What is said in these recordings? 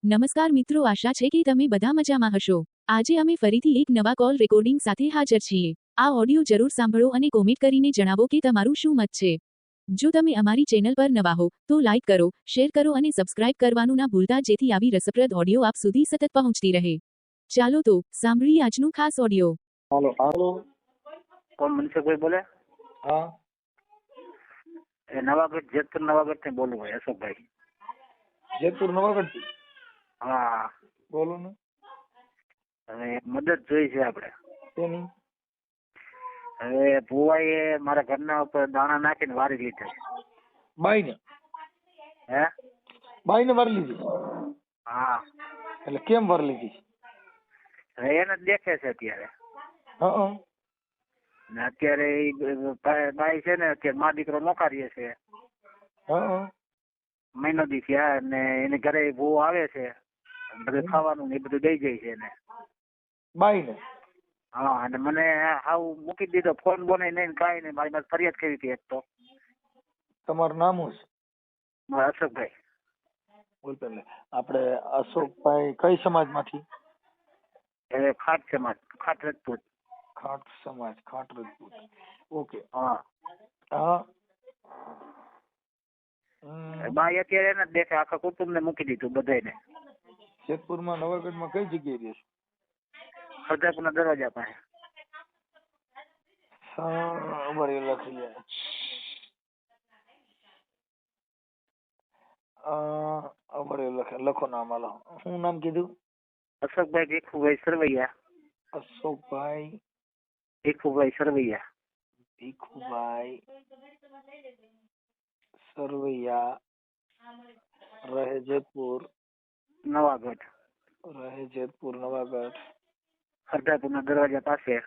નમસ્કાર મિત્રો, આશા છે કે તમે બધા મજામાં હશો। આજે અમે ફરીથી એક નવા કોલ રેકોર્ડિંગ સાથે હાજર છીએ। આ ઓડિયો જરૂર સાંભળો અને કોમેન્ટ કરીને જણાવો કે તમારું શું મત છે। જો તમે અમારી ચેનલ પર નવા હો તો લાઈક કરો, શેર કરો અને સબસ્ક્રાઇબ કરવાનું ના ભૂલતા, જેથી આવી રસપ્રદ ઓડિયો આપ સુધી સતત પહોંચતી રહે। ચાલો તો સાંભળીએ આજનું ખાસ ઓડિયો। हेलो हेलो कौन मनीषा बोले? हाँ नवागढ़ जेतपुर नवागढ़ से बोलूँ भाई अशोक भाई। जयपुर नवागढ़ થી હા બોલો ને હવે એક મદદ જોઈ છે આપણે। તેની હવે ભુવાએ મારા ઘરના ઉપર દાણા નાખીને વારી લીધા છે। બાઈને હે વારી લીધી હા એટલે કેમ વારી લીધી? હવે એને જ દેખે છે અત્યારે। હા ને અત્યારે બાઈ છે ને અત્યારે મા દીકરો નોકારીએ છે। હા મહિનો દી થયા ને એને ઘરે ભૂવો આવે છે, બધું ખાવાનું ને એ બધું દઈ જાય છે એને। બાઈને હા અને મને હાવ મૂકી દીધો, ફોન બોને નહીં કાંઈ નહીં। મારી પાસે ફરિયાદ કરી હતી એક તો। તમારું નામ શું છે? મારા અશોકભાઈ। બોલ પેલે આપણે અશોકભાઈ કઈ સમાજમાંથી? એ ખાટ સમાજ, ખાટ રજપૂત। ખાટ સમાજ, ખાટ રજપૂત। ઓકે હા હા બાઈ અત્યારે એને જ દેખે, આખા કુટુંબ ને મૂકી દીધું બધાને। જેતપુરમાં નવાગઢમાં કઈ જગ્યાએ રહે છે? ખરદાપુરના દરવાજા પાસે। અમારે લખી લે અમારે લખો નામ હાલો। શું નામ કીધું? અશોકભાઈ ભીખુભાઈ સરવૈયા। અશોકભાઈ ભીખુભાઈ સરવૈયા। ભીખુભાઈ સરવૈયા, રહે જેતપુર નવાગઢ, નવાગઢ, ખરદાપુરના દરવાજા પાસે।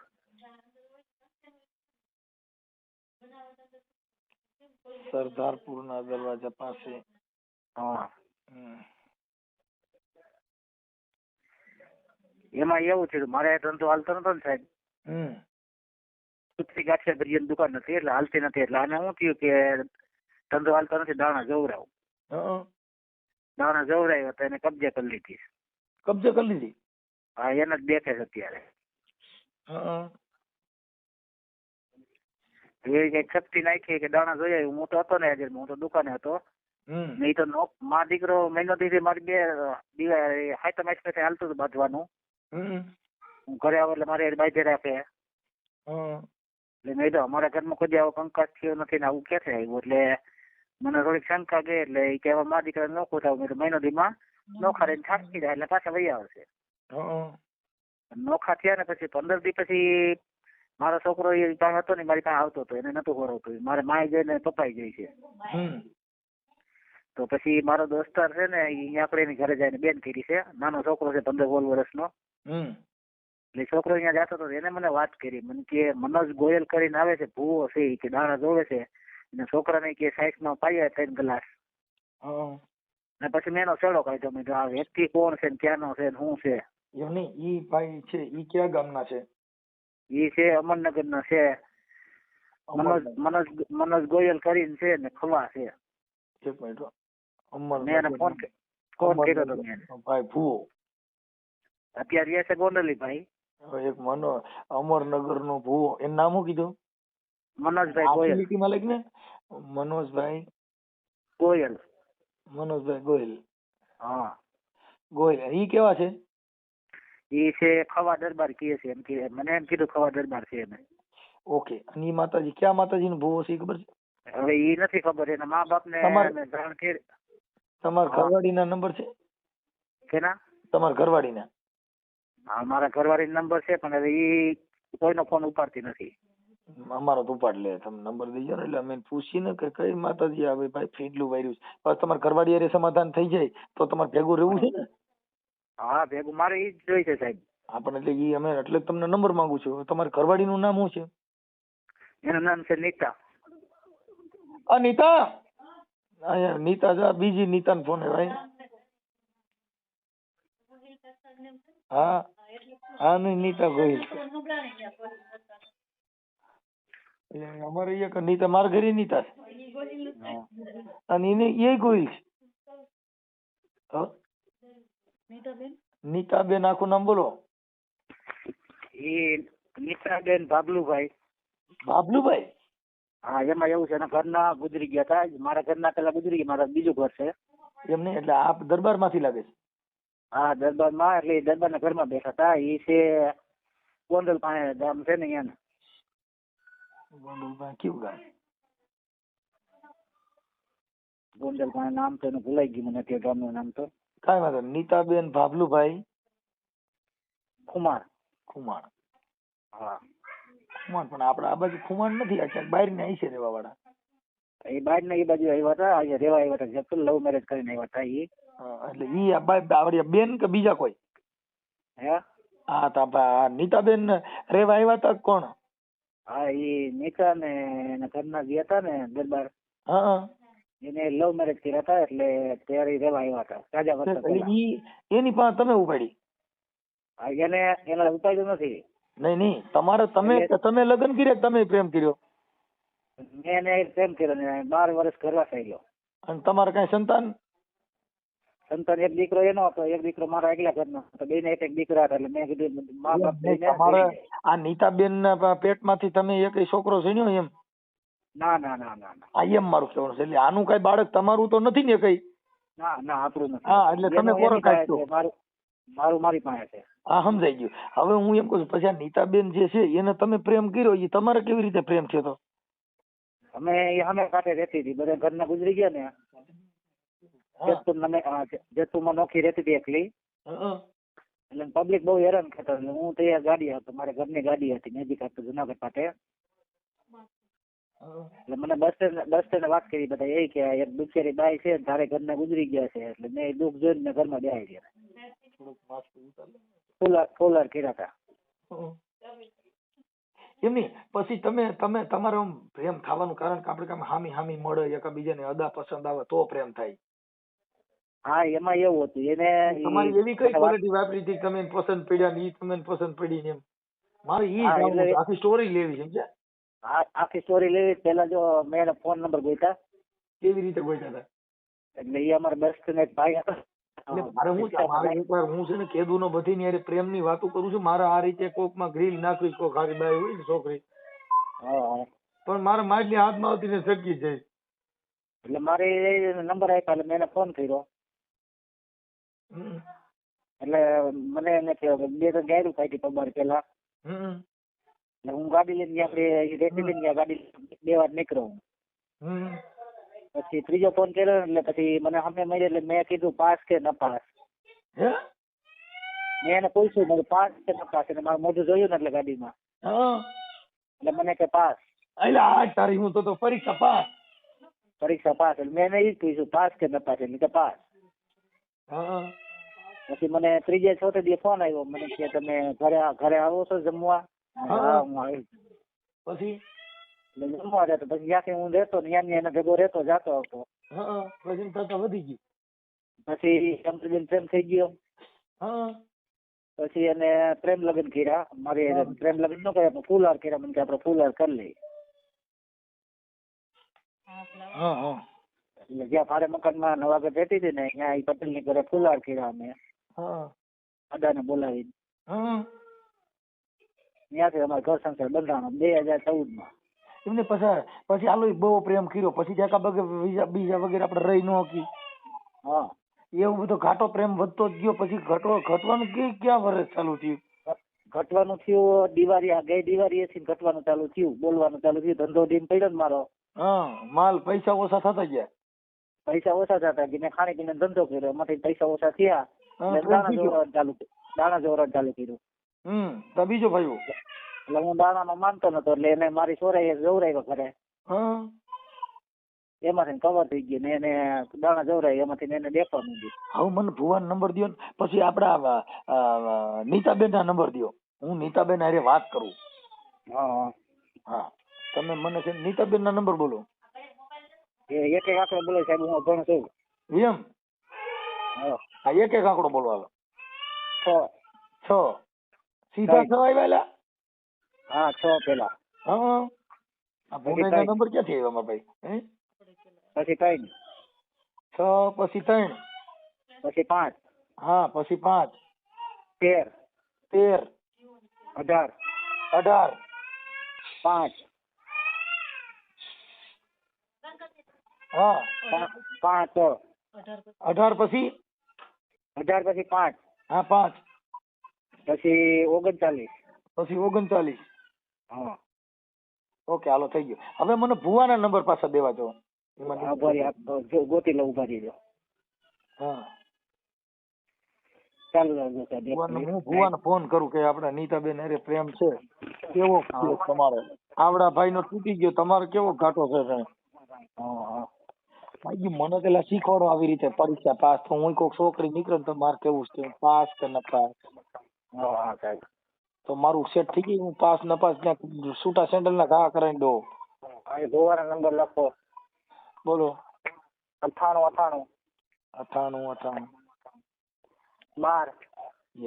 સરદારપુરના દરવાજા પાસે। હા એમાં એવું છે, મારે ધંધો હાલતો નતો ને સાહેબ, સુતરી ગાંઠિયા ભરીયાની દુકાન નથી એટલે હાલતી નથી। એટલે આને શું થયું કે ધંધો હાલતો નથી, દાણા જવરાવ, દાણા જવરાવ્યો તો એને કબજે કરી લીધી। કબજે કરી લીધી? હા એને જ દેખે છે અત્યારે। એવી કઈક શક્તિ નાખી કે દાણા જોયા। હું તો હતો ને હાજર, હું તો દુકાને હતો। નહીં તો મા દીકરો મહિનો દીધી મારી બે હાઈટમ સાથે હાલતું હતું બાંધવાનું। હું ઘરે આવું એટલે મારે બાંધી રાખે। એટલે નહીં તો અમારા ઘરમાં કોઈ આવો કંકાસ થયો નથી ને આવું ક્યાંથી આવ્યું। એટલે મને થોડીક શંકા ગઈ, એટલે એ કહેવા મા દીકરા નોખું થાવ, મેં તો મહિનો દીમાં નોખા રહીને થાકી જાય એટલે પાછા વહી આવશે। નોખા થયા ને પછી 15 દી પછી મારો છોકરો એ પાસે હતો ને, મારી પાસે આવતો હતો, એને નતું ખવડાવતું। મારે માય જઈને પપ્પાઈ જાય છે। તો પછી મારો દોસ્તાર છે ને, અહીંયા આપણે એની ઘરે જઈને બેન કરી છે, નાનો છોકરો છે 15-16 વર્ષનો। એટલે છોકરો અહીંયા જતો હતો, એને મને વાત કરી, મને કે મનોજ ગોયલ કરીને આવે છે, ભૂવો છે, કે દાણા જોવે છે, અને છોકરાને કે સાઈઝમાં પાયા 3 ગ્લાસ। ને પછી મેં એનો છેડો કાઢ્યો, મેં આ વ્યક્તિ કોણ છે ને ક્યાંનો છે ને શું છે। ઈ ભાઈ છે ઈ કયા ગામના છે? ઈ છે અમરનગરના છે, મનોજ ગોયલ કરીને છે ને ખવા છે। એક મિનિટ, મેં એને ફોન કર્યો હતો ભાઈ ભૂવો અત્યારે રહે છે ગોંડલી ભાઈ। એક અમરનગર નો ભૂવો, એનું નામ શું કીધું? મનોજભાઈ ગોયલ। મનોજભાઈ ગોયલ। ગોયલ। હા ગોયલ ઈ કેવા છે? ઈ છે ખવા દરબાર કહે છે, એમ કે મને એમ કીધું ખવા દરબાર છે એને। ઓકે, અને ઈ માતાજી ક્યાં માતાજી નો ભૂવો છે ખબર છે? હવે ઈ નથી ખબર, એના મા બાપ ને જાણ કરી। તમારા ઘરવાળી ના નંબર છે? કેના? તમારા ઘરવાળી ના? હા મારા ઘરવાળી નંબર છે, પણ હવે ઈ કોઈનો ફોન ઉપાડતી નથી। અમારો તો ઉપાડ લે, તમે નંબર દઈ જાવ ને એટલે અમે પૂછીને કે કઈ માતાજી આવે ભાઈ ફીડલું વાર્યું છે, બસ તમારા ઘરવાળી હારે સમાધાન થઈ જાય તો તમારે ભેગું રહેવું છે ને? હા ભેગું મારે ઈ જ જોઈ છે સાહેબ। આપણે એટલે ઈ અમે એટલે તમને નંબર માંગુ છું। તમારી ઘરવાળી નું નામ શું છે? એનું નામ છે નીતા। નીતા, અહીંયા નીતા જા, બીજી નીતા ને ફોન ભાઈ। હા હા નહીં, નીતા ગોહિલ અમારે એક નીતા મારા ઘરે નીતા છે, અને એને એ ગોહિલ છે। નીતાબેન આખું નામ બોલો. એ નીતાબેન બાબલુભાઈ. બાબલુભાઈ? હા, એમાં એવું છે એના ઘરના ગુજરી ગયા હતા. મારા ઘરના પેલા ગુજરી ગયા, મારા બીજું ઘર છે. એમ નહીં, એટલે આપ દરબાર માંથી લાગે છે? હા, દરબારમાં, એટલે દરબારના ઘરમાં બેઠા હતા. એ છે ગોંડલ પાસે ગામ છે ને અહીંયા. ગોંડલ પાસે કેવું ગામ? ગોંડલ પાસે નામ તો એનું ભૂલાઈ ગયું મને, તે ગામનું નામ તો. કાંઈ વાંધો નહીં. નીતાબેન બાબલુભાઈ ખુમાણ. ખુમાણ. હા, ખુમાણ, પણ આપડે આ બાજુ ખુમાણ નથી, આ ક્યાંક બહાર ને આવી છે રેવા વાળા. એ બહાર ને એ બાજુ આવ્યા હતા, અહીંયા રેવા આવ્યા હતા. જતું લવ મેરેજ કરીને આવ્યા હતા એ. એટલે ઈ આવડી બેન કે બીજા કોઈ? હે? હા, તો નીતાબેન રેવા આવ્યા હતા કોણ? હા, એ નીતા ને એના ઘરના જે હતા ને દરબાર, હા, એને લવ મેરેજ કર્યા હતા, એટલે ત્યારે ઈ રેવા આવ્યા હતા તાજા વર્ષ પહેલા. એની પાસે તમે ઉપાડી? હા, એને ઉપાડ્યું નથી. નહીં નહીં, તમે લગ્ન કર્યા, તમે પ્રેમ કર્યો? મેં એને પ્રેમ કર્યો ને 12 વર્ષ કરવા થયેલો. અને તમારે કઈ સંતાન? સંતાન એક દીકરો એનો હતો, એક દીકરો મારા એકલા ઘરનો હતો. બેને એક દીકરા હતા. એટલે મેં કીધું મા બાપ તમારે આ નીતાબેન ના પેટમાંથી તમે એક છોકરો જણ્યો એમ? ના ના ના ના ના. આ એમ મારું કહેવાનું છે. એટલે આનું કઈ બાળક તમારું તો નથી ને કઈ? ના ના, આપણું નથી. હા, એટલે તમે કોરો કાઢશો? મારું મારી પાસે છે. હા, સમજાઈ ગયું. હવે હું એમ કહું છું, પછી આ નીતાબેન જે છે એને તમે પ્રેમ કર્યો, એ તમારે કેવી રીતે પ્રેમ થયો હતો? અમે કાંઠે રહેતી હતી, બધા ઘરના ગુજરી ગયા ને. જેતપુરમાં નોખી રહેતી હતી એકલી. એટલે પબ્લિક બહુ હેરાન કરતા. હું તો ગાડી હતો, મારા ઘરની ગાડી હતી નજીક હતું જુનાગઢ પાસે. એટલે મને બસ સ્ટેન્ડ વાત કરી બધા, એ કે એક બિચારી બાઈ છે તારે ઘરના ગુજરી ગયા છે. એટલે મેં દુઃખ જોઈને ઘરમાં બેસી ગયા. ફોલર કર્યા હતા. એમ નહીં, પછી તમારે પ્રેમ થવાનું કારણ કે આપણે હામી મળે, એકબીજાને અદા પસંદ આવે તો પ્રેમ થાય. હા, એમાં એવું હતું. એને તમારી એવી કઈ ક્વોલિટી વાપરી હતી તમે પસંદ પડ્યા ને ઈ તમને પસંદ પડી ને એમ? મારે આખી સ્ટોરી લેવી છે. આખી સ્ટોરી લેવી. પેલા જો મેં એનો ફોન નંબર ગોઈતા. કેવી રીતે ગોઈતા હતા? એટલે એ અમારા બસ સ્ટેન્ડ એક ભાઈ હતા. મારે એકવાર હું છે ને કેદુ નો બધી ની પ્રેમ ની વાતો કરું છું. મારે આ રીતે કોક માં ગ્રીલ નાખવી, કોક હારી બાઈ હોય ને છોકરી, પણ મારે માછલી હાથમાં આવતી ને સટકી જાય. એટલે મારે નંબર આપ્યા, એટલે મેં એને ફોન કર્યો. એટલે મને એને બે તો ગાયરું કાઢી પગાર પેલા. એટલે હું ગાડી લઈને આપણે રેતી લઈને ગાડી 2 વાર નીકળ્યો. પછી ત્રીજો ફોન કર્યો એટલે પછી મને સામે મળી. એટલે મેં કીધું પાસ કે ન પાસ. મેં એને પૂછ્યું મેં પાસ કે ન પાસ. એટલે મારું મોઢું જોયું ને એટલે ગાડીમાં, એટલે મને કે પાસ. તારી હું તો પરીક્ષા પાસ. પરીક્ષા પાસ. એટલે મેં એને એ જ પૂછ્યું પાસ કે ન પાસ. એટલે કે પાસ. પછી મને ત્રીજે ચોથે દિવસે ફોન આવ્યો. મને કે તમે ઘરે આવો છો જમવા? હા, હું આવી. પછી એટલે જમવા જતો. પછી જ્યાંથી હું રહેતો ને ત્યાં એને ભેગો રહેતો જાતો આવતો. પછી થતા વધી ગયું. પછી પ્રેમ થઈ ગયો. પછી એને પ્રેમ લગ્ન કર્યા. મારે પ્રેમ લગ્ન ન કર્યા, ફૂલ હાર કર્યા. મને કે આપણે ફૂલ હાર કરી લઈએ. એટલે જ્યાં ભાડે મકાનમાં નવાગઢ રહેતી હતી ને, ત્યાં પટેલ ની ઘરે ફૂલ હાર કર્યા અમે. અદાને બોલાવીને ત્યાંથી અમારે ઘર સંસાર બંધાણો 2014 એમને પછી આલો બહુ પ્રેમ કર્યો. પછી બીજા વગેરે આપણે રહી ન હકી. હા, એવું બધો ઘાટો પ્રેમ વધતો જ ગયો. પછી ઘટવાનું ક્યાં વર્ષ ચાલુ થયું? ઘટવાનું થયું દિવાળી ગઈ દિવાળી ઘટવાનું ચાલુ થયું, બોલવાનું ચાલુ થયું. ધંધો ડીમ પડ્યો ને મારો. માલ પૈસા ઓછા થતા ગયા. પૈસા ઓછા થતા ગયા. મેં ખાણી પીને ધંધો કર્યો, એમાંથી પૈસા ઓછા થયા. દાણા જોવરાણ ચાલુ કર્યું. તો બીજો ભાઈ એટલે હું દાણામાં માનતો નતો. એટલે એને મારી સોરાઈ જવરાવ્યો ઘરે. એમાંથી કવર થઈ ગયું ને એને દાણા જવરાય. એમાંથી એને દેખવા માંડી. હવે મને ભુવાનો નંબર દો. પછી આપડા નીતાબેન ના નંબર દો. હું નીતાબેન હારે વાત કરું. હા, તમે મને છે નીતાબેન ના નંબર બોલો. એક આંકડો બોલો સાહેબ, હું અભણ છું. એમ? હા, એક આંકડો બોલો. હાલો. 6 સીધા 6 આવ્યા? હા, 6 પેલા. આ ભૂમિ ના નંબર ક્યાંથી આવ્યા મારા ભાઈ? પછી 3, 6 પછી 3 પછી 5, હા પછી 5 13 13 18 18 5 હા 5 18 પછી 18 પછી 5 હા 5 પછી 39 પછી 39 હા ઓકે હાલો થઈ ગયું. હવે મને ભુવાના નંબર પાછા દેવા જો. આભારી ગોતી લઉં ઉભા રહીજો. હા ચાલુ રાખજો સાહેબ. હું ભુવાને ફોન કરું કે આપણે નીતાબેન અરે પ્રેમ છે કેવો છે તમારે? આવડા ભાઈ નો તૂટી ગયો, તમારે કેવો ઘાટો છે સાહેબ? ભાઈ મને પેલા શીખવાડો આવી રીતે પરીક્ષા પાસ તો હું કોઈક છોકરી નીકળે તો મારે કેવું છે પાસ કે ન પાસ? હા સાહેબ. તો મારું સેટ થઈ ગયું, હું પાસ ન પાસ ત્યાં છૂટા સેન્ડલ ના ઘા કરાવી દો. ભુવાના નંબર લખો. બોલો. 98 98 12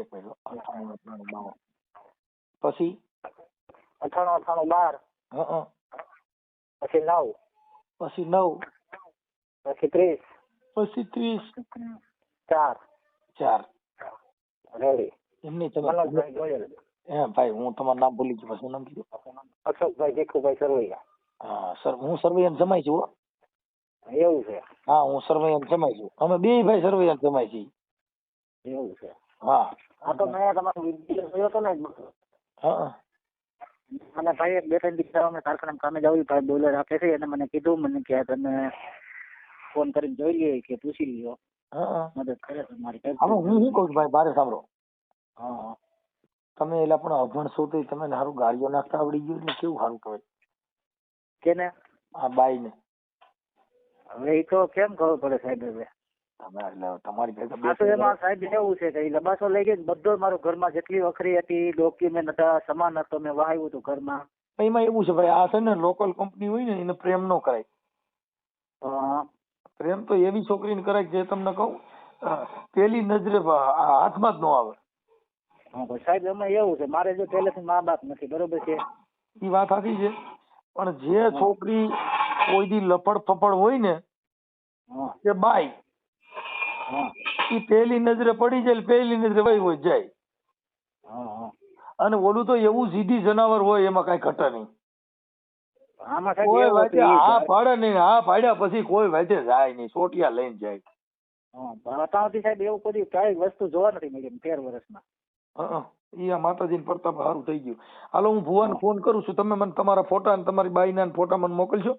એક મિનિટ 98 92 પછી 98 12 હા પછી 9 પછી 9 પછી 30 પછી 30 4 4 રેડી. એમની તમે ભાઈ હું તમારું નામ ભૂલી ગયો, શું નામ કીધું? અશોકભાઈ ભીખુભાઈ સરવૈયા. હા સર હું સરવૈયા જમાઈ છું. એવું છે? હા હું સરવૈયા જમાઈ છું. અમે બે ભાઈ સરવૈયા જમાઈ છીએ. એવું છે? હા આ તો મેં તમારો વિડીયો જોયો હતો ને. હા મને ભાઈ 2-3 દિવસ અમે કારખાના કામે જાવ ભાઈ બોલર આપે છે અને મને કીધું મને કે તમે ફોન કરીને જોઈ લઈએ કે પૂછી લ્યો. હા મદદ કરે તમારી. હવે હું શું કહું છું ભાઈ બારે સાંભળો. હા તમે એટલે પણ અભણ છો તો તમે સારું ગાડીઓ નાખતા આવડી ગયું એટલે કેવું સારું કહેવાય. કેને? આ બાઈ ને. હવે એ તો કેમ ખબર પડે સાહેબ? હવે તમે એટલે તમારી આ તો એમાં સાહેબ એવું છે કે લબાસો લઈ ગઈ બધો મારો ઘરમાં જેટલી વખરી હતી ડોક્યુમેન્ટ હતા સામાન હતો મેં વાવ્યું હતું ઘરમાં. એમાં એવું છે ભાઈ આ છે ને લોકલ કંપની હોય ને એને પ્રેમ ન કરાય. પ્રેમ તો એવી છોકરીને કરાય જે તમને કહું પેલી નજરે હાથમાં જ ન આવે. સાહેબ એમાં એવું છે મારે જો પહેલેથી મા બાપ નથી બરોબર છે. એ વાત સાચી છે પણ જે છોકરી કોઈ દી લફડ ફફડ હોય ને કે બાઈ એ પેલી નજરે પડી જાય પેલી નજરે વહી હોય જાય. અને ઓલું તો એવું સીધી જનાવર હોય એમાં કઈ ઘટે નહીં. કોઈ વાતે હા પાડે નહીં, હા પાડ્યા પછી કોઈ વાતે જાય નહીં, સોટિયા લઈને જાય. સાહેબ એવું કોઈ કઈ વસ્તુ જોવા નથી મળી 13 વર્ષમાં. ઈ આ માતાજીને પ્રતાપ સારું થઈ ગયું. હાલો હું ભુવાને ફોન કરું છું, તમે મને તમારા ફોટા અને તમારી બાઈના ફોટા મને મોકલશો?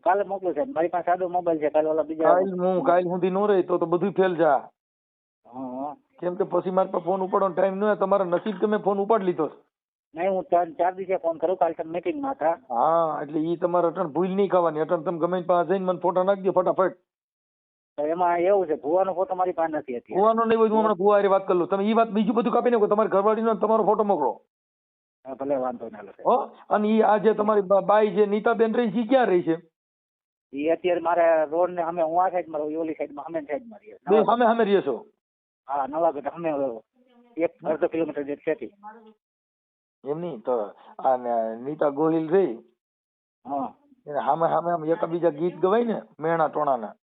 કાલે મોકલું સાહેબ, મારી પાસે સાદો મોબાઈલ છે. કાલે ઓલા બીજા કાલ સુધી નો રહી તો બધું ફેલ જા. કેમ કે પછી મારી પાસે ફોન ઉપાડવાનો ટાઈમ ન હોય. તમારા નસીબ તમે ફોન ઉપાડી લીધો. નહીં હું 4 દિવસે ફોન કરું, કાલે તમે મીટિંગમાં હતા. હા એટલે ઈ તમારે અટણ ભૂલ નહીં ખાવાની. અટણ તમે ગમે પાસે જઈને મને ફોટા નાખી દો ફટાફટ. એમાં એવું છે ભુવાનો ફોટો મારી પાસે નથી હતી. ભુવાનો નહીં હોય હું હમણાં ભુવા હારે વાત કરી લઉં. તમે ઈ વાત બીજું બધું કાપી નાખો, તમારી ઘરવાળીનો તમારો ફોટો મોકલો. ભલે વાંધો ના. હો અને ઈ આ જે તમારી બાઈ જે નીતાબેન રહી છે ક્યાં રહી છે? ઈ અત્યારે મારે રોડ ને અમે હું આ સાઈડ માં ઓલી સાઈડ માં અમે સાઈડ માં રહીએ. બે સામે રહીએ છો? હા નવાગઢ અમે 1-1.5 કિલોમીટર જેટ છે. એમ નહીં તો આ નીતા ગોહિલ રહી. હા સામે આમ એકબીજા ગીત ગવાય ને મેણા ટોણાના.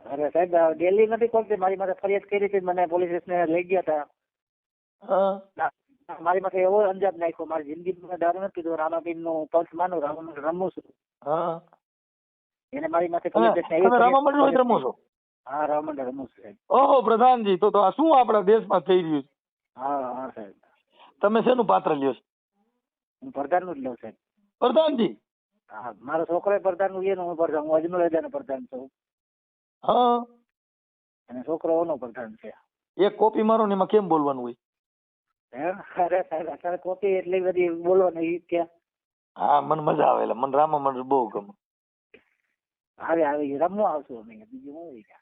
અરે સાહેબ ડેલી નથી ખોલતી. મારી માથે ફરિયાદ કરી હતી, મને પોલીસ સ્ટેશન લઈ ગયા હતા. મારી માથે એવો અંજામ નાખ્યો, મારી જિંદગીમાં દારૂ નથી પીધો, રામાબીન નું પક્ષ માનું, રામામંડળ રમું છું. એને મારી માથે પોલીસ સ્ટેશન રામામંડળ રમો છો? હા રામામંડળ રમું છું સાહેબ. ઓહો પ્રધાનજી, તો આ શું આપણા દેશમાં થઈ રહ્યું છે? હા સાહેબ. તમે શેનું પાત્ર લ્યો છો? હું પ્રધાન નું જ લઉં સાહેબ. પ્રધાનજી? હા મારો છોકરો પ્રધાન નું હું પ્રધાન, હું અજમેર નો પ્રધાન છું. હા અને છોકરો ઓનો પ્રધાન છે. એક કોપી મારો ને એમાં કેમ બોલવાનું હોય? અરે સાહેબ અત્યારે કોપી એટલી બધી બોલવાની ક્યાં? હા મને મજા આવે, મને રામામંડળ બહુ ગમે. આવી રમવા આવશું અમે, બીજું શું હોય?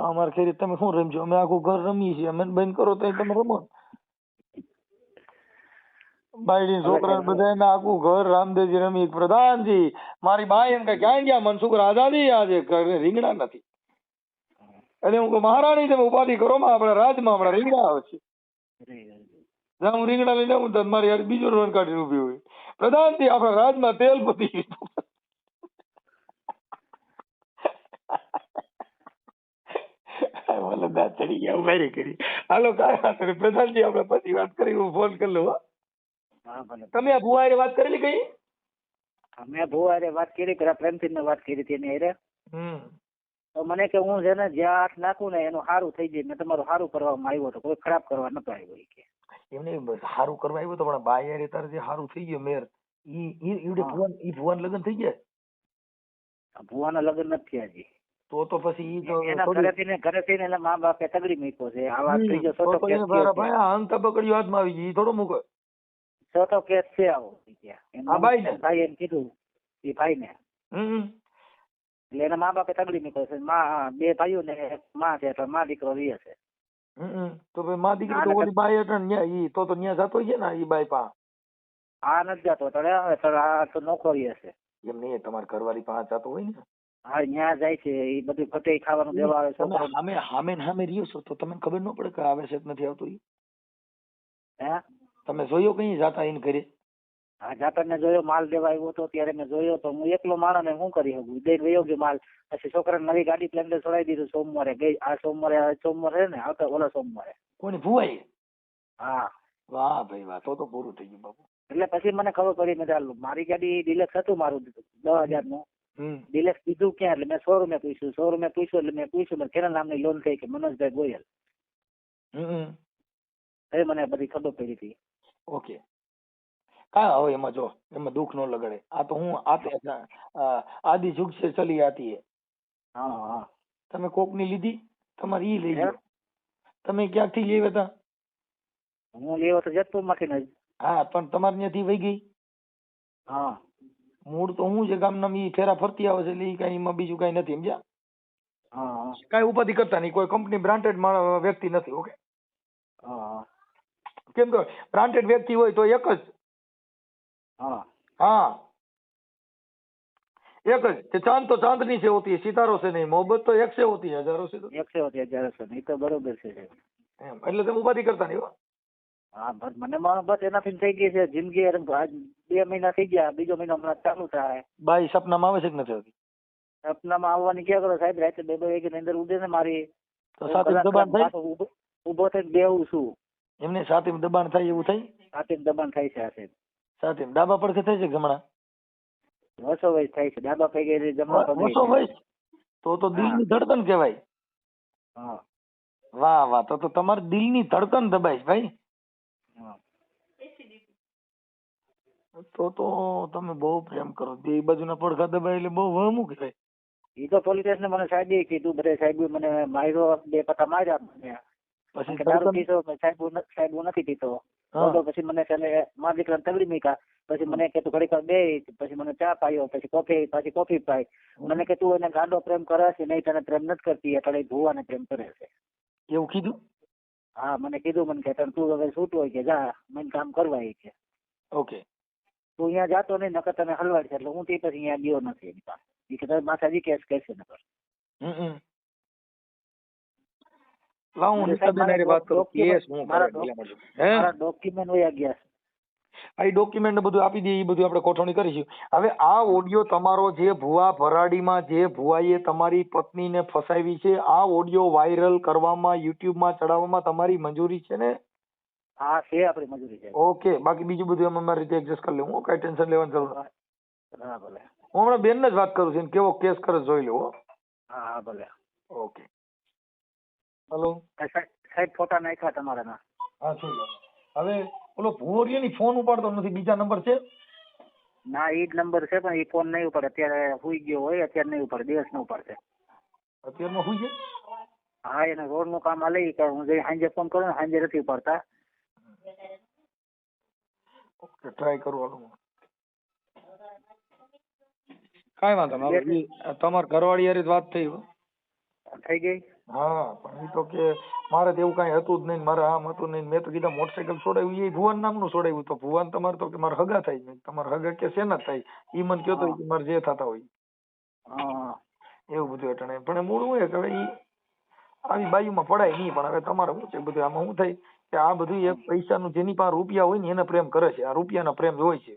અમારે ખેરી તમે શું રમજો? અમે આખું ઘર રમીએ છીએ. અમે બંધ કરો તો તમે રમો. બાયડી છોકરા બધા આખું ઘર રામદેવજી રમી. પ્રધાનજી મારી બાઈ એમ કે ક્યાં ગયા મનસુખ આઝાદી? આજે રીંગણા નથી. એટલે હું મહારાણી તમે ઉપાધિ કરો માં આપણા રાજમાં આપણા રીંગણા આવે છે. જ્યાં હું રીંગણા લઈને આવું મારી યાર બીજો રોન કાઢીને ઉભી હોય. પ્રધાનજી આપણા રાજમાં તેલ પતી ભલે દાંત ચડી ગયા ઉભારી કરી. હાલો કાંઈ વાંધો નહીં પ્રધાનજી, આપણે પછી વાત કરી, હું ફોન કરી લઉં હો. હા ભલે. તમે આ ભુવા હારે વાત કરેલી કઈ? અમે ભુવારે વાત કરી, પેલા પ્રેમથી મેં વાત કરી હતી એની હારે. તો મને કે હું છે ને જ્યાં હાથ નાખું ને એનું સારું થઈ જાય, મેં તમારું સારું કરવામાં આવ્યો હતો, કોઈ ખરાબ કરવા નતો આવ્યો ઈ કે. એમને સારું કરવા આવ્યો તો પણ બાઈ હારે તારે જે સારું થઈ ગયું મેર ઈ ભુવાન લગ્ન થઈ ગયા? ભુવાના લગ્ન નથી થયા હજી. તો પછી ઈ તો એના ઘરેથી ને એના મા બાપે તગડી મૂક્યો છે. આ વાત ત્રીજો તો ચોથો કેસ ભાઈ આ અંત પકડ્યો હાથમાં આવી ગઈ, ઈ થોડો મૂકે. ચોથો કેસ છે આવો. આ ભાઈને? ભાઈ એમ કીધું એ ભાઈને. એટલે એના મા બાપે તગડી મૂક્યો છે. બે ભાઈઓ ને એક માં છે, એટલે માં દીકરો રહે છે. તો ભાઈ માં દીકરી તો ઓલી બાઈ હતા ને ઈ તો ન્યા જતો છે ને ઈ બાઈ પા? આ નથી જતો આ તો નોખો રહે છે. એમ નહીં, તમારે ઘરવાળી પાસે જતો હોય ને? હા ત્યાં જાય છે, એ બધું ફટે ખાવાનું દેવા આવે છે. સામે રહ્યો છો તો તમને ખબર ન પડે કે આવે છે કે નથી આવતો? હે તમે જોયો કઈ જાતા એને ઘરે? હા જાતર ને જોયો, માલ દેવા આવ્યો હતો ત્યારે મેં જોયો તો હું એકલો માણસ ને શું કરી શકું, દઈને વયો ગયો માલ. પછી છોકરાને નવી ગાડી પ્લેન્ડર ચડાવી દીધું સોમવારે. ગઈ આ સોમવારે ને આવતા ઓલા સોમવારે. કોની ભુવાઈ? હા. વાહ ભાઈ વાહ, તો પૂરું થઈ ગયું બાપુ. એટલે પછી મને ખબર પડી, મેં મારી ગાડી ડિલેક્સ હતું મારું 10,000 નું. ડિલેક્સ દીધું ક્યાં? એટલે મેં શોરૂમે પૂછ્યું એટલે મેં પૂછ્યું મારે કેના નામની લોન થઈ કે મનોજભાઈ ગોયલ. એ મને બધી ખબર પડી હતી. ઓકે, કાંઈ હવે એમાં જો એમાં દુઃખ ન લગાડે. આ તો હું આદિ જુગ સે ચલી આતી હે. હા. તમે કોક ની લીધી, તમારે ઈ લઈ ગયો. તમે ક્યાંથી લેવા હતા? હું લેવો તો જેતપુર માંથી ને. હા પણ તમારે ત્યાંથી વહી ગઈ? હા. મૂળ તો હું છે ગામના ઈ ફેરા ફરતી આવે છે, એટલે ઈ કઈ એમાં બીજું કઈ નથી સમજ્યા? હા. કઈ ઉપાધિ કરતા નહીં, કોઈ કંપની બ્રાન્ડેડ વ્યક્તિ નથી. ઓકે. હા. કેમ કે બ્રાન્ડેડ વ્યક્તિ હોય તો એક જ. हाँ एक है, चांद तो चांदनी से होती है, सितारों से नहीं. मोहब्बत तो एक से होती है, हजारों से. तो एक से होती है, हजारों से नहीं. तो बरोबर છે. એટલે તમે ઉપાધિ કરતા નહીં હો. હા બસ મને બસ એનાથી થઈ ગઈ છે જિંદગી. આજ 2 મહિના થઈ ગયા, બીજો મહિનો હમણાં ચાલુ થાય. બાઈ સપનામાં આવે છે કે નથી આવતી? સપનામાં આવવાની ક્યાં કરો સાહેબ? રાતે 2 વાગે અંદર ઉડે ને મારી. તો સાથે દબાણ થાય? ઉભો થઈને બેહું છું. એમને સાથે દબાણ થાય એવું થાય? સાથે દબાણ થાય છે. સાથે સાથે ડાબા પડખે થાય છે જમણા? વસો વયસ થાય છે. ડાબા પગે જમણા પગે. વસો વયસ તો દિલની ધડકન કહેવાય. હા. વાહ વાહ, તો તમારે દિલની ધડકન દબાય ભાઈ. તો તમે બહુ પ્રેમ કરો. બે બાજુના પડખા દબાય એટલે બહુ વહમું કહેવાય. એ તો પોલીસ સ્ટેશન મને સાહેબે કીધું, બધા સાહેબ મને માર્યો, 2 પટ્ટા માર્યા મને. પછી દારૂ પીતો, સાહેબ નથી પીતો. પછી મને મારા દીકરાને તગડી મૂક્યા. પછી મને કે તું ઘડીક વાર બે, પછી મને ચા પાયો, પછી કોફી પાઈ. મને કે તું એને ગાંડો પ્રેમ કરે છે, નહીં તને પ્રેમ નથી કરતી, એટલે ભુવાને પ્રેમ કરે છે. એવું કીધું? હા મને કીધું. મને કે તું હવે છૂટ હોય કે જા, મને કામ કરવા છે. ઓકે. તું અહીંયા જાતો નહીં, નકર તને હલવાડ છે. એટલે હું તે પછી અહીંયા ગયો નથી એની પાસે. એ કે તારી માતાજી કેસ કહેશે નકર. મારા ડોક્યુમેન્ટ વયા ગયા છે. આ ડોક્યુમેન્ટ બધું આપી દે, એ બધું આપણે ગોઠવણી કરીશું. હવે આ ઓડિયો તમારો જે ભુવા ભરાડીમાં જે ભુવાએ તમારી પત્નીને ફસાવી છે, આ ઓડિયો વાયરલ કરવામાં, યુટ્યુબમાં ચડાવવામાં તમારી મંજૂરી છે ને? હા છે, આપણી મંજૂરી છે. ઓકે, બાકી બીજું બધું અમે મારી રીતે એડજસ્ટ કરી લઉં. કઈ ટેન્શન લેવાની જરૂર નથી. હા ભલે. હું હમણાં બેન જ વાત કરું છું, કેવો કેસ કરે જોઈ લો. હા ભલે. ઓકે. હેલો સાહેબ, ફોટા નાખ્યા તમારા? હા શું હવે ઓલો ભુવરિયાની ફોન ઉપાડતો નથી, બીજા નંબર છે? ના એ જ નંબર છે, પણ એ ફોન નહીં ઉપાડે. અત્યારે હુઈ ગયો હોય, અત્યારે નહીં ઉપાડે, દિવસ ન ઉપાડશે. અત્યારમાં હુઈ જાય? હા એને રોડ નું કામ હાલે. હું સાંજે ફોન કરું ને, સાંજે નથી ઉપાડતા. ઓકે, ટ્રાય કરું. હાલો કાંઈ વાંધો નહીં. તમારા ઘરવાળી હારે વાત થઈ ગઈ? હા, પણ એ તો કે મારે તો એવું કઈ હતું જ નહીં, મારે આમ હતું નહીં. મેં તો કીધા મોટરસાયકલ છોડાવ્યું, એ ભુવન નામનું છોડાવ્યું. તો ભુવન તમારે તો કે મારે હગા થાય. તમારે હગા કે શેના થાય? ઈ મને કયો તો મારે જે થતા હોય એવું બધું અટાણે. પણ મૂળ હોય કે હવે ઈ આવી બાયુમાં પડાય નહીં. પણ હવે તમારે શું છે બધું આમાં શું થાય કે આ બધું એક પૈસાનું જેની પાસે રૂપિયા હોય ને એને પ્રેમ કરે છે. આ રૂપિયાનો પ્રેમ હોય છે.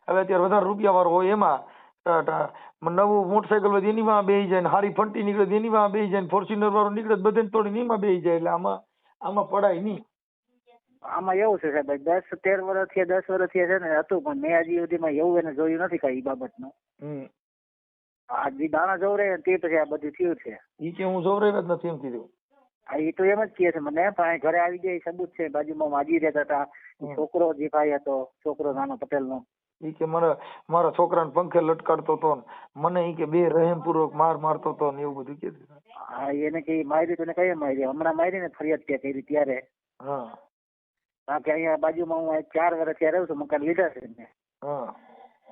હવે અત્યારે વધારે રૂપિયા વાળો હોય એમાં નવું મોટરસાયકલ હોય એની માં બેસી જાય ને હારી ફંટી નીકળે તો એની માં બેસી જાય ને ફોર્ચ્યુનર વાળું નીકળે તો બધાને તોડીને એમાં બેસી જાય એટલે આમાં પડાય નહીં. આમાં એવું છે સાહેબ 10-13 વર્ષ થયા 10 વર્ષ થયા છે ને હતું પણ મેં હજી સુધીમાં એવું એને જોયું નથી કઈ બાબતનું. આ જે દાણા જોવરાય તે પછી આ બધું થયું છે. ઈ કે હું જોવરાય જ નથી એમ કીધું. હા એ તો એમ જ કહે છે મને પણ ઘરે આવી જાય સબૂત છે બાજુમાં માજી રહેતા હતા છોકરો જે ભાઈ હતો છોકરો નાનો પટેલનો ઈ કે મારા છોકરાને પંખે લટકાડતો હતો મને ઈ કે બે રહેમ પૂર્વક મારતો હતો ને એવું બધું કીધું. હા એને કઈ મારી તો કઈ મારી હમણાં મારી ને ફરિયાદ ત્યાં કરી ત્યારે. હા કારણ કે અહીંયા બાજુમાં હું 4 વર્ષ ત્યાં રહું છું મકાન લીધા છે મેં. હા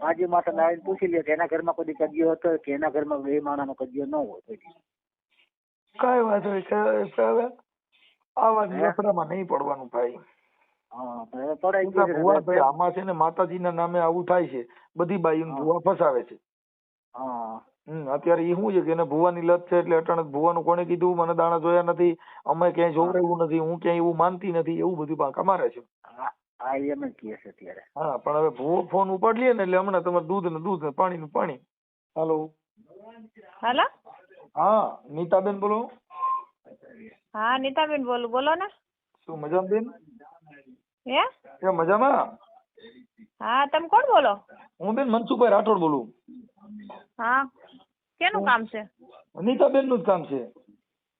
બાજુમાં તમે આવીને પૂછી લ્યો કે એના ઘરમાં કોઈ કજિયો હતો કે એના ઘરમાં બે માણાનો કજિયો ન હોય. કઈ વાત હોય આવા લફડામાં નહીં પડવાનું ભાઈ. ભાઈ આમાં છે ને માતાજીના નામે આવું થાય છે બધી બાઈ ભુવા ફસાવે છે. અત્યારે એ શું છે કે એને ભુવાની લત છે એટલે અચાનક ભુવાનું કોને કીધું મને દાણા જોયા નથી અમે ક્યાંય જોવરાયું નથી હું ક્યાંય એવું માનતી નથી એવું બધું બાંકા મારે છે. હા પણ હવે ભુવો ફોન ઉપાડ લે ને એટલે હમણાં તમારે દૂધ ને પાણી નું પાણી. હાલો હાલો હા નીતાબેન બોલો. હા નીતાબેન બોલું બોલો ને. શું મજામાં બેન? હે મજામાં? હા તમે કોણ બોલો? હું બેન મનસુખભાઈ રાઠોડ બોલું. હા કેનું કામ છે? નીતાબેન નું જ કામ છે.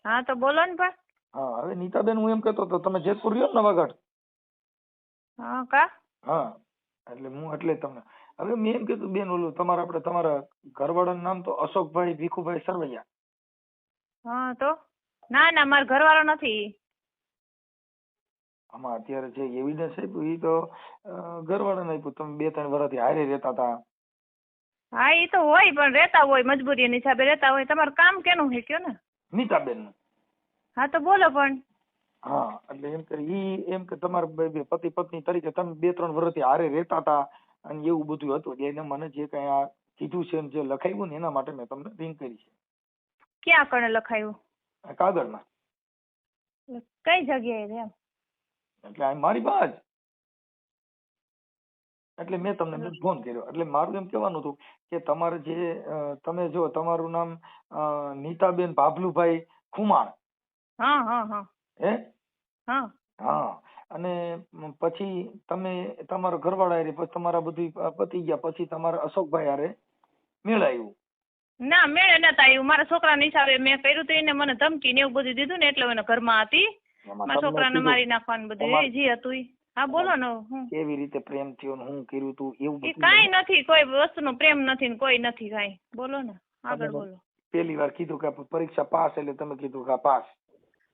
હા તો બોલો ને પણ. હા હવે નીતાબેન હું એમ કહેતો હતો તમે જેતપુર રહ્યો ને નવાગઢ? હા કા? હા એટલે હું એટલે તમને હવે મેં એમ કીધું બેન ઓલું તમારા ઘરવાળાનું નામ તો અશોકભાઈ ભીખુભાઈ સરવૈયા. હા તો ના મારા ઘરવાળો નથી. આમાં અત્યારે જે એવિડન્સ આપ્યું એ તો ઘરવાળાને આપ્યું તમે 2-3 વર્ષથી હારે રહેતા હતા. હા એ તો હોય પણ રહેતા હોય મજબૂરી હિસાબે રહેતા હોય. તમારું કામ કેનું છે કયો ને? નીતાબેન નું. હા તો બોલો પણ. હા એટલે એમ કરી એમ કે તમારા પતિ પત્ની તરીકે તમે 2-3 વર્ષથી હારે રહેતા હતા અને એવું બધું હતું એટલે મને જે કઈ આ કીધું છે જે લખાયું ને એના માટે મેં તમને રિંગ કરી છે. ક્યાં કણે લખાયું? કાગળમાં. કઈ જગ્યાએ છે? એટલે આ મારી બા જ એટલે મેં તમને ફોન કર્યો એટલે મારું એમ કહેવાનું હતું કે તમારે જે તમે જો તમારું નામ નીતાબેન ભાભલુભાઈ ખુમાણ. હે હા અને પછી તમે તમારા ઘરવાળા હારે પછી તમારા બધું પતી ગયા પછી તમારા અશોકભાઈ હારે મેળાયું? ના મેળે નતા આવ્યું. મારા છોકરાના હિસાબે મેં કર્યું તો એને મને ધમકી ને એવું બધું દીધું ને એટલે એને ઘરમાં હતી. મારા છોકરાને મારી નાખવાનું બધું એ જે હતું. હા બોલો ને. કેવી રીતે પ્રેમ થયો ને હું કર્યું તું એવું બધું? કાઈ નથી કોઈ વસ્તુનો પ્રેમ નથી ને કોઈ નથી કાઈ. બોલો ને આગળ બોલો. પહેલી વાર કીધું કે પરીક્ષા પાસ એટલે તમે કીધું કે પાસ?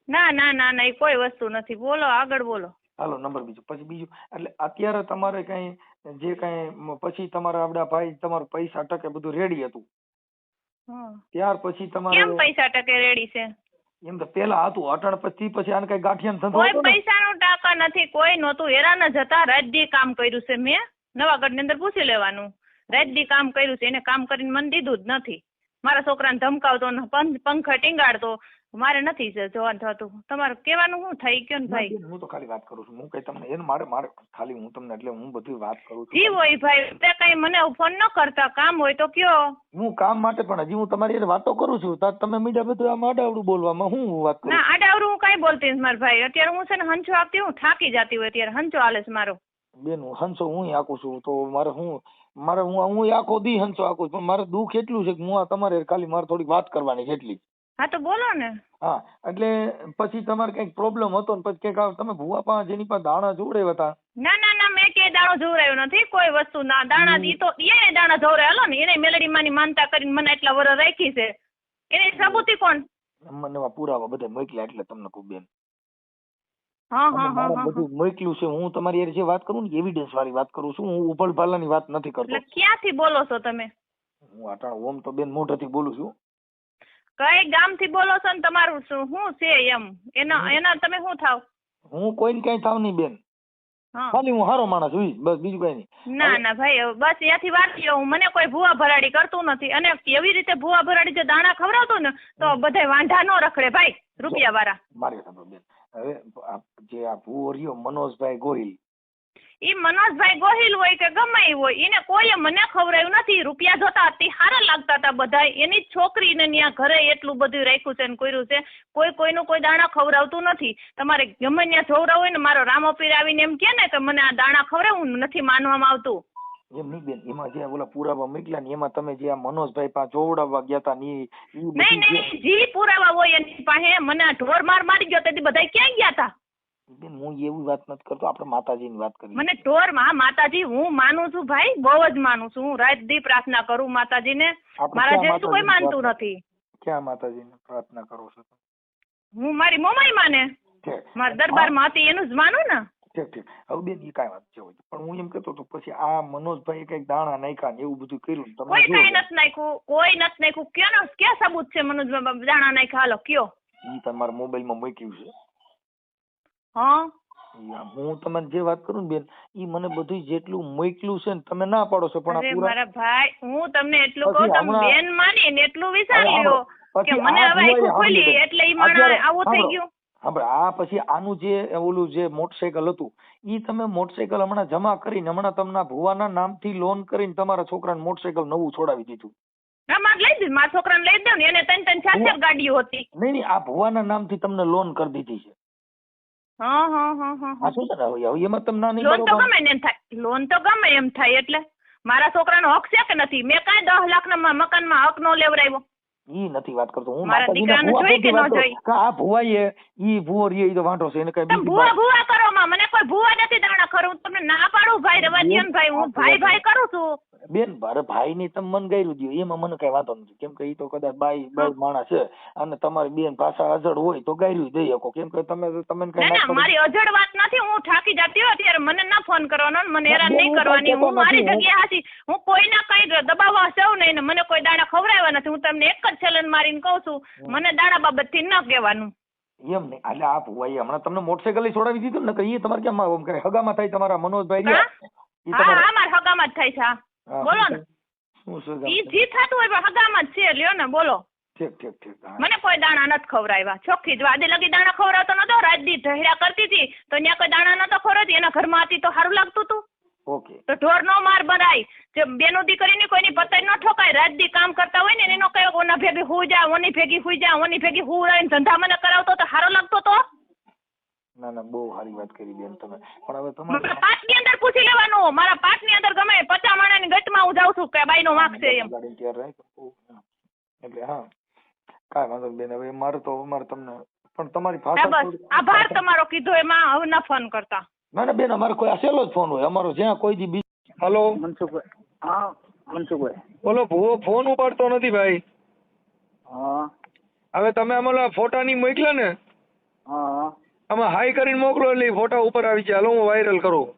ના એ કોઈ વસ્તુ નથી. બોલો આગળ બોલો. હાલો નંબર બીજું એટલે અત્યારે તમારે કઈ જે કઈ પછી તમારા આપડા ભાઈ તમારું પૈસા ટકે બધું રેડી હતું ત્યાર પછી તમારે કેમ પૈસા ટકે રેડી છે? એમ તો પેલા હતું અટણ પછી આને કઈ ગાંઠિયાનો ધંધો કોઈ પૈસાનો ટાકા નથી કોઈ નહોતું. હેરાન જ હતા. રાજદી કામ કર્યું છે મેં નવાગઢ ની અંદર પૂછી લેવાનું. રાજદી કામ કર્યું છે એને કામ કરીને મને દીધું જ નથી. મારા છોકરાને ધમકાવતો પંખા ટીંગાડતો મારે નથી જોવાનું થતું. તમારે કેવાનું શું થઈ ગયું ને ભાઈ? હું તો ખાલી વાત કરું છું. હું કઈ તમને એને મારે ખાલી હું તમને એટલે હું બધી વાત કરું છું. જી હોય ભાઈ તે કઈ મને ફોન ન કરતા કામ હોય તો કયો. હું કામ માટે પણ હજી હું તમારી હારે વાતો કરું છું તમે મીડિયા બધું આમ આડાવડું બોલવામાં હું વાત કરું? ના આડાવડું હું કઈ બોલતી નથી મારા ભાઈ. અત્યારે હું છે ને હંચો આપતી હું થાકી જતી હોય અત્યારે હંચો હાલે છે મારો. બેન હંસો હું આકું છું તો મારે હું આખો દી હંસો આકું પણ મારે દુઃખ એટલું છે કે હું તમારે ખાલી મારે થોડીક વાત કરવાની છે એટલી. હા તો બોલો ને. હા એટલે પછી તમારે કઈક પ્રોબ્લેમ હતો ને પછી કઈક તમે ભુવા પાસે જેની પાસે દાણા જોવડાવ્યા હતા? ના મેં કે દાણો જોવરાયો નથી કોઈ વસ્તુ ના. દાણા દી તો એને દાણા જોવરાયેલો ને એને મેલડી માની માનતા કરીને મને એટલા વર્ષ રાખી છે. એને સબૂતી કોણ? મને પુરાવા બધા મોકલ્યા એટલે તમને કહું બેન. હા બધું મોકલ્યું છે. હું તમારી હારે જે વાત કરું ને એવિડન્સ વાળી વાત કરું છું. હું ઉભળ ભાલાની વાત નથી કરતો. એટલે ક્યાંથી બોલો છો તમે? હું અટાણ ઓમ તો બેન મોઢેથી બોલું છું. કઈ ગામ થી બોલો છો ને તમારું શું છે એમ? એના તમે શું થાવ? હું કોઈને કઈ થાવ નહીં બેન. ખાલી હું હારો માણસ છું બસ બીજું કઈ નહીં. ના ભાઈ બસ ત્યાંથી વાત લ્યો. મને કોઈ ભૂવા ભરાડી કરતું નથી અને એવી રીતે ભૂવા ભરાડી જો દાણા ખવડાવતો ને તો બધા વાંઢા નો રખડે ભાઈ રૂપિયા વાળા. મારી સાંભળો બેન હવે જે આ ભૂવો રહ્યો મનોજભાઈ ગોહિલ ઈ મનોજભાઈ ગોહિલ હોય કે ગમે ઈ હોય, એને કોઈએ મને ખવડાવ્યું નથી. રૂપિયા જોતા અતિ હારા લાગતા હતા બધા. એની છોકરીને ત્યાં ઘરે એટલું બધું રાખ્યું છે ને કર્યું છે. કોઈનું કોઈ દાણા ખવડાવતું નથી. તમારે ગમે ત્યાં જોવડાવું હોય ને, મારો રામો પીર આવીને એમ કે ને કે મને આ દાણા ખવડાવું નથી માનવામાં આવતું. એમ નહીં બેન, એમાં જે ઓલા પુરાવા મોકલ્યા ને એમાં તમે જે આ મનોજભાઈ પાસે જોવડાવવા ગયા હતા ને નહીં, જી પુરાવા હોય એની પાસે. મને ઢોર મારી ગયો તેથી બધા ક્યાં ગયા હતા? બેન હું એવી વાત નથી કરતો, આપણે માતાજીની વાત કરી. મને ઢોર માતાજી હું માનું છું ભાઈ, બહુ જ માનું છું. હું રાત દી પ્રાર્થના કરું માતાજીને. મારા જેટલું કોઈ માનતું નથી. ક્યાં માતાજીને પ્રાર્થના કરો છો? હું મારી મોમાઈ માને, મારા દરબારમાં હતી એનું જ માનું ને. ઠીક. હવે બેન એ કાંઈ વાત છે, પણ હું એમ કહેતો તો પછી આ મનોજભાઈ કઈક દાણા નાખ્યા ને એવું બધું કર્યું? કોઈ કઈ નથી નાખ્યું. ક્યાં સબૂત છે મનોજભાઈ દાણા નાખ્યા? હાલો કયો. ઈ તમારા મોબાઈલમાં મૂક્યું છે. હા, હું તમને જે વાત કરું ને બેન, ઈ મને બધું જેટલું મોકલ્યું છે ને તમે ના પાડો છો, પણ મારા ભાઈ હું તમને એટલું કહું, તમે બેન માની ને એટલું વિચારી લો કે મને હવે આખું ખોલી એટલે ઈ માણસ આવું થઈ ગયું. આ પછી આનું જે ઓલું જે મોટરસાયકલ હતું ઈ તમે મોટરસાયકલ હમણાં જમા કરીને હમણાં તમને ભુવાના નામથી લોન કરીને તમારા છોકરાને મોટરસાયકલ નવું છોડાવી દીધું. મારે લઈ દીધું, મારા છોકરાને લઈ દઉં ને, એને 3-4 ગાડીઓ હતી. નહીં, આ ભુવાના નામથી તમને લોન કરી દીધી છે. હા, શું છે હવે એમાં તમને લોન તો ગમે એમ થાય, લોન તો ગમે એમ થાય. એટલે મારા છોકરાનો હક છે કે નથી? મેં કાંઈ 10 લાખના મકાનમાં હક નો લેવડાવ્યો. ઈ નથી વાત કરતો હું. મારા દીકરાને જોઈ કે ન જોઈ? આ ભુવાએ ઈ ભુવો રે ઈ તો વાંઢો છે, એને કઈ ભુવા કરો માં. મને કોઈ ભુવા નથી દાણા ખરું. તમને ના પાડું ભાઈ, રવા દ્યો ને ભાઈ, હું ભાઈ કરું છું. બેન મારે ભાઈ ની તમે મન ગાયરું દો એમાં મને કઈ વાંધો નથી, કેમ કે ઈ તો કદાચ બાઈ માણસ છે અને તમારી બેન ભાષા અજડ હોય તો ગાયરું દઈ શકો, કેમ કે તમે કઈ મારી અજડ વાત નથી. હું થાકી જતી હોય ત્યારે મને ના ફોન કરવાનો, મને હેરાન નહીં કરવાની. હું મારી જગ્યાએ હાચી. હું કોઈના કઈ દબાવવા સૌ નહીં ને મને કોઈ દાણા ખવડાવ્યા નથી. હું તમને એક જ ચેલેન્જ મારીને કહું છું, મને દાણા બાબત થી ન કહેવાનું. એમ નહીં, એટલે આ ભુવાઈ હમણાં તમને મોટરસાયકલ છોડાવી દીધું ને, કે એ તમારે ક્યાં હગામાં થાય? તમારા મનોજભાઈ હા, મારા હગામાં જ થાય છે. બોલો ને, ઈ જી થતું હોય પણ હગામાં જ છે. લ્યો ને, બોલો. ઠીક. મને કોઈ દાણા નથી ખવડાવ્યા. ચોખ્ખી જ વાદે લગી દાણા ખવડાવતો નતો. રાત દી ઢહેડા કરતી હતી તો ત્યાં કોઈ દાણા નતો ખવડાવતી. એના ઘરમાં હતી તો સારું લાગતું હતું. ઓકે. તો ઢોર નો માર બરાય. જે બેનો દીકરીની કોઈની પતાઈ ન ઠોકાય. રાત દી કામ કરતા હોય ને એનો કયો ઓના ભેગી હુઈ જા, ઓની ભેગી હુઈ જા, ઓની ભેગી હુઈ ધંધા મને કરાવતો તો સારો લાગતો તો. ના બહુ સારી વાત કરી બેન તમે. પણ હવે તમારે પાટની અંદર પૂછી લેવાનું. મારા પાટની અંદર ગમે 50 માણાની ગટમાં હું જાઉં છું કે બાઈ નો વાંક છે એમ. એટલે હા, કાંઈ વાંધો બેન. હવે મારે તમને પણ તમારી બસ આભાર તમારો કીધો એમાં. હવે ના ફોન કરતા. ના બેન, અમારે કોઈ સહેલો જ ફોન હોય અમારો, જ્યાં કોઈ દી બીજ. હલો મનસુખભાઈ. હા મનસુખભાઈ. બોલો. ભૂવો ફોન ઉપાડતો નથી ભાઈ. હા. હવે તમે અમારા ફોટા ની મોકલ્યા ને, હા, આમાં હાઈ કરીને મોકલો એટલે ફોટા ઉપર આવી જાય. હાલો હું વાયરલ કરું.